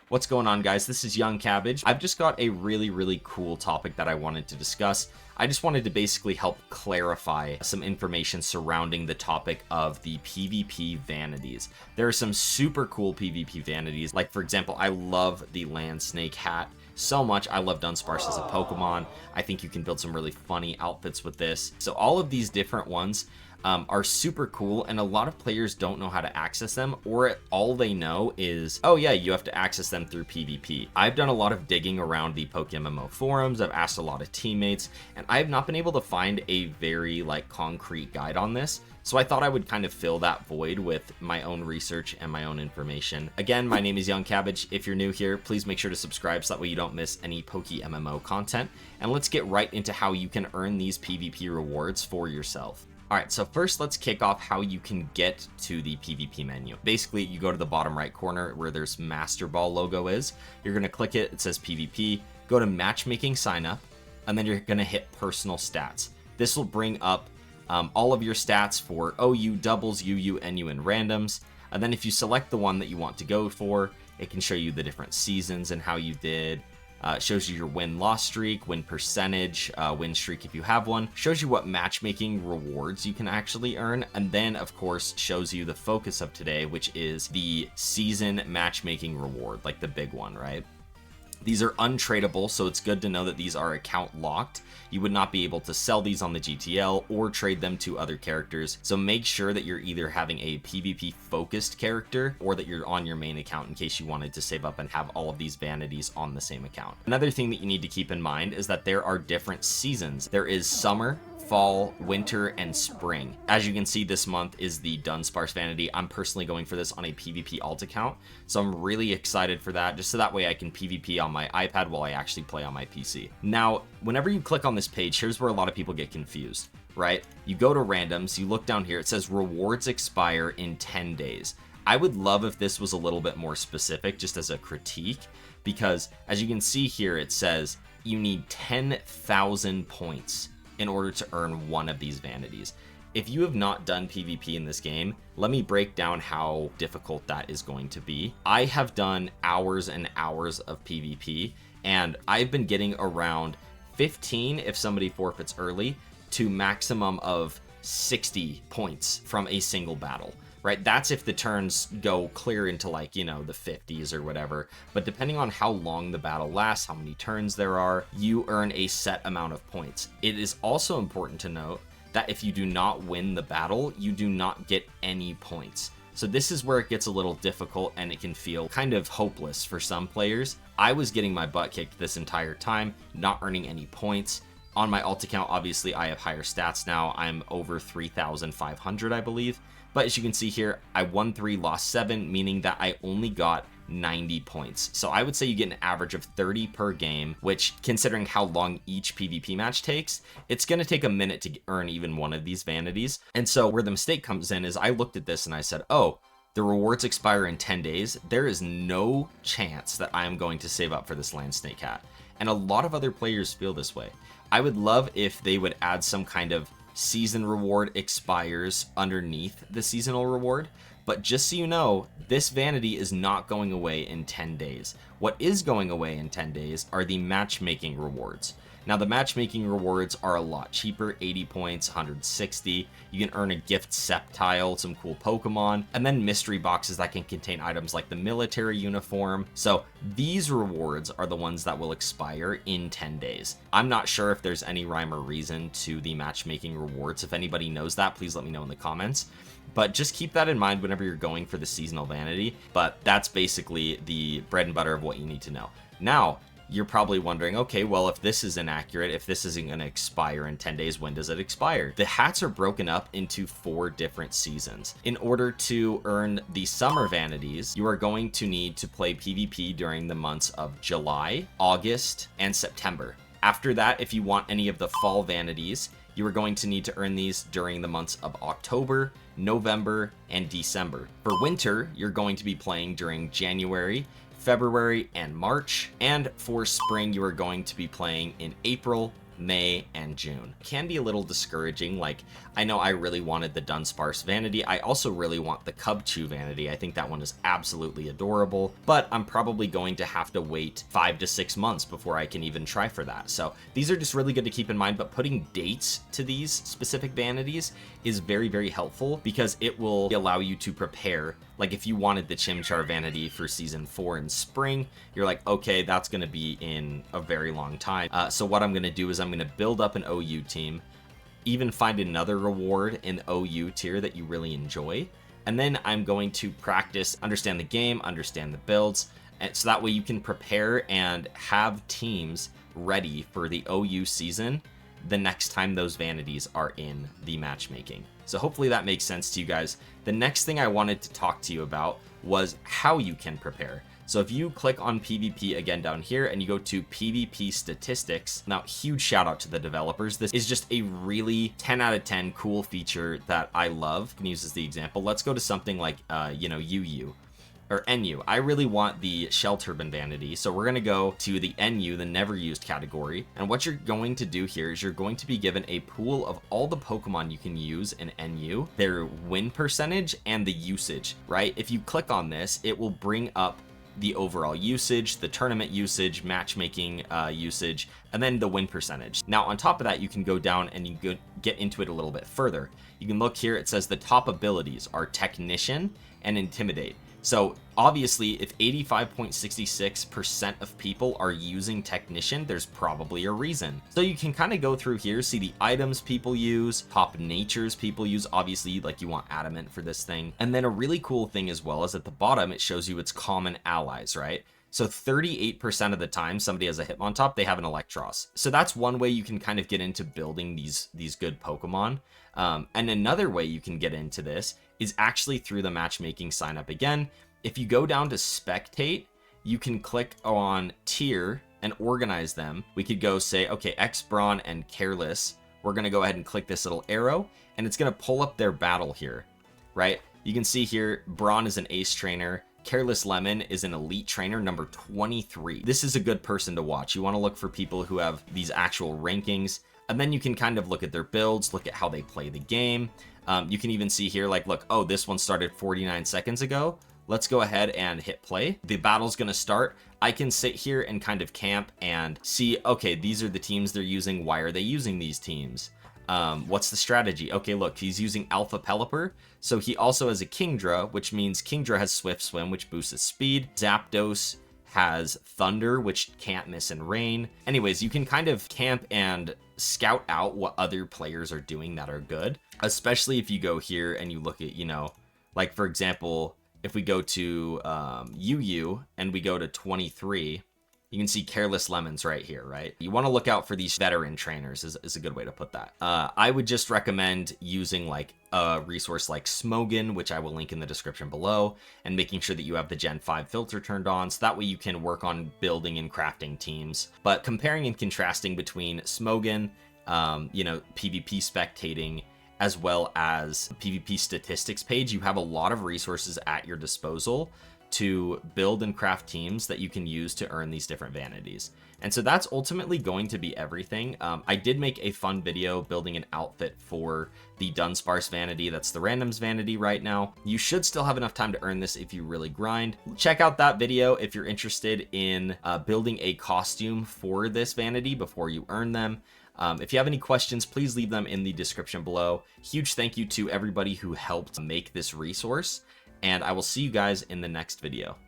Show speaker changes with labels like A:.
A: What's going on, guys? This is Young Cabbage. I've just got a really cool topic that I wanted to discuss. I just wanted to basically help clarify some information surrounding the topic of the PvP vanities. There are some super cool PvP vanities. Like, for example, I love the land snake hat so much. I love Dunsparce as a Pokemon. I think you can build some really funny outfits with this. So all of these different ones are super cool, and a lot of players don't know how to access them, or all they know is, oh yeah, you have to access them through PvP. I've done a lot of digging around the PokeMMO forums, I've asked a lot of teammates, and I have not been able to find a very concrete guide on this. So I thought I would kind of fill that void with my own research and my own information. Again, my name is Young Cabbage. If you're new here, please make sure to subscribe so that way you don't miss any PokeMMO content. And let's get right into how you can earn these PvP rewards for yourself. Alright, so first let's kick off how you can get to the PvP menu. Basically, you go to the bottom right corner where there's Master Ball logo is. You're going to click it, it says PvP, go to Matchmaking Sign Up, and then you're going to hit Personal Stats. This will bring up all of your stats for OU, doubles, UU, NU, and randoms. And then if you select the one that you want to go for, it can show you the different seasons and how you did. It shows you your win-loss streak, win percentage, win streak if you have one. Shows you what matchmaking rewards you can actually earn. And then, of course, shows you the focus of today, which is the season matchmaking reward, like the big one, right? These are untradeable, so it's good to know that these are account locked. You would not be able to sell these on the GTL or trade them to other characters. So make sure that you're either having a PvP focused character or that you're on your main account in case you wanted to save up and have all of these vanities on the same account. Another thing that you need to keep in mind is that there are different seasons. There is summer, fall, winter, and spring. As you can see, this month is the Dunsparce vanity. I'm personally going for this on a PvP alt account, so I'm really excited for that, just so that way I can PvP on my iPad while I actually play on my PC. Now, whenever you click on this page, here's where a lot of people get confused, right? You go to randoms, you look down here, it says rewards expire in 10 days. I would love if this was a little bit more specific, just as a critique, because as you can see here, it says you need 10,000 points in order to earn one of these vanities. If you have not done PvP in this game, let me break down how difficult that is going to be. I have done hours and hours of PvP, and I've been getting around 15 if somebody forfeits early to maximum of 60 points from a single battle. Right, that's if the turns go clear into the 50s or whatever. But depending on how long the battle lasts, how many turns there are, you earn a set amount of points. It is also important to note that if you do not win the battle, you do not get any points. So this is where it gets a little difficult and it can feel kind of hopeless for some players. I was getting my butt kicked this entire time, not earning any points. On my alt account, obviously, I have higher stats now. I'm over 3,500, I believe. But as you can see here, I won 3, lost 7, meaning that I only got 90 points. So I would say you get an average of 30 per game, which, considering how long each PvP match takes, it's going to take a minute to earn even one of these vanities. And so where the mistake comes in is I looked at this and I said, oh, the rewards expire in 10 days. There is no chance that I am going to save up for this land snake hat. And a lot of other players feel this way. I would love if they would add some kind of season reward expires underneath the seasonal reward. But just so you know, this vanity is not going away in 10 days. What is going away in 10 days are the matchmaking rewards. Now, the matchmaking rewards are a lot cheaper, 80 points, 160. You can earn a gift Sceptile, some cool Pokemon, and then mystery boxes that can contain items like the military uniform. So these rewards are the ones that will expire in 10 days. I'm not sure if there's any rhyme or reason to the matchmaking rewards. If anybody knows that, please let me know in the comments. But just keep that in mind whenever you're going for the seasonal vanity. But that's basically the bread and butter of what you need to know. Now, you're probably wondering, okay, well, if this is inaccurate, if this isn't going to expire in 10 days, when does it expire? The hats are broken up into 4 different seasons. In order to earn the summer vanities, you are going to need to play PvP during the months of July, August, and September. After that, if you want any of the fall vanities, you are going to need to earn these during the months of October, November, and December. For winter, you're going to be playing during January, February, and March. And for spring, you are going to be playing in April, May, and June. It can be a little discouraging. Like, I know I really wanted the Dunsparce Vanity. I also really want the Cubchoo Vanity. I think that one is absolutely adorable, but I'm probably going to have to wait 5 to 6 months before I can even try for that. So these are just really good to keep in mind, but putting dates to these specific vanities is very, very helpful because it will allow you to prepare. Like if you wanted the Chimchar Vanity for season 4 in spring, you're like, okay, that's going to be in a very long time. So what I'm going to do is I'm going to build up an OU team, even find another reward in OU tier that you really enjoy. And then I'm going to practice, understand the game, understand the builds. And so that way you can prepare and have teams ready for the OU season the next time those vanities are in the matchmaking. So hopefully that makes sense to you guys. The next thing I wanted to talk to you about was how you can prepare. So if you click on PvP again down here and you go to PvP statistics, now huge shout out to the developers. This is just a really 10 out of 10 cool feature that I love. I can use as the example. Let's go to something like, UU. Or NU. I really want the Shell Turban Vanity, so we're going to go to the NU, the never used category, and what you're going to do here is you're going to be given a pool of all the Pokemon you can use in NU, their win percentage, and the usage, right? If you click on this, it will bring up the overall usage, the tournament usage, matchmaking usage, and then the win percentage. Now on top of that, you can go down and you get into it a little bit further. You can look here, it says the top abilities are Technician and Intimidate. So obviously, if 85.66% of people are using Technician, there's probably a reason. So you can kind of go through here, see the items people use, top natures people use. Obviously, like you want Adamant for this thing. And then a really cool thing as well is at the bottom, it shows you its common allies, right? So 38% of the time somebody has a Hitmontop, they have an Electros. So that's one way you can kind of get into building these good Pokemon. And another way you can get into this is actually through the matchmaking sign up again. If you go down to spectate, you can click on tier and organize them. We could go say, okay, X Brawn and Careless. We're going to go ahead and click this little arrow and it's going to pull up their battle here, right? You can see here, Brawn is an ace trainer. Careless Lemon is an elite trainer, number 23. This is a good person to watch. You want to look for people who have these actual rankings, and then you can kind of look at their builds, look at how they play the game. You can even see here, like, look, oh, this one started 49 seconds ago. Let's go ahead and hit play. The battle's going to start. I can sit here and kind of camp and see, okay, these are the teams they're using. Why are they using these teams? What's the strategy? Okay, look, he's using Alpha Pelipper. So he also has a Kingdra, which means Kingdra has Swift Swim, which boosts its speed. Zapdos has Thunder, which can't miss in rain. Anyways, you can kind of camp and scout out what other players are doing that are good, especially if you go here and you look at, like for example, if we go to UU and we go to 23, you can see Careless Lemons right here, right? You want to look out for these veteran trainers is a good way to put that. I would just recommend using like a resource like Smogon, which I will link in the description below, and making sure that you have the Gen 5 filter turned on, so that way you can work on building and crafting teams. But comparing and contrasting between Smogon, PvP spectating, as well as PvP statistics page, you have a lot of resources at your disposal to build and craft teams that you can use to earn these different vanities. And so that's ultimately going to be everything. I did make a fun video building an outfit for the Dunsparce Vanity. That's the randoms vanity right now. You should still have enough time to earn this if you really grind. Check out that video if you're interested in building a costume for this vanity before you earn them. If you have any questions, please leave them in the description below. Huge thank you to everybody who helped make this resource, and I will see you guys in the next video.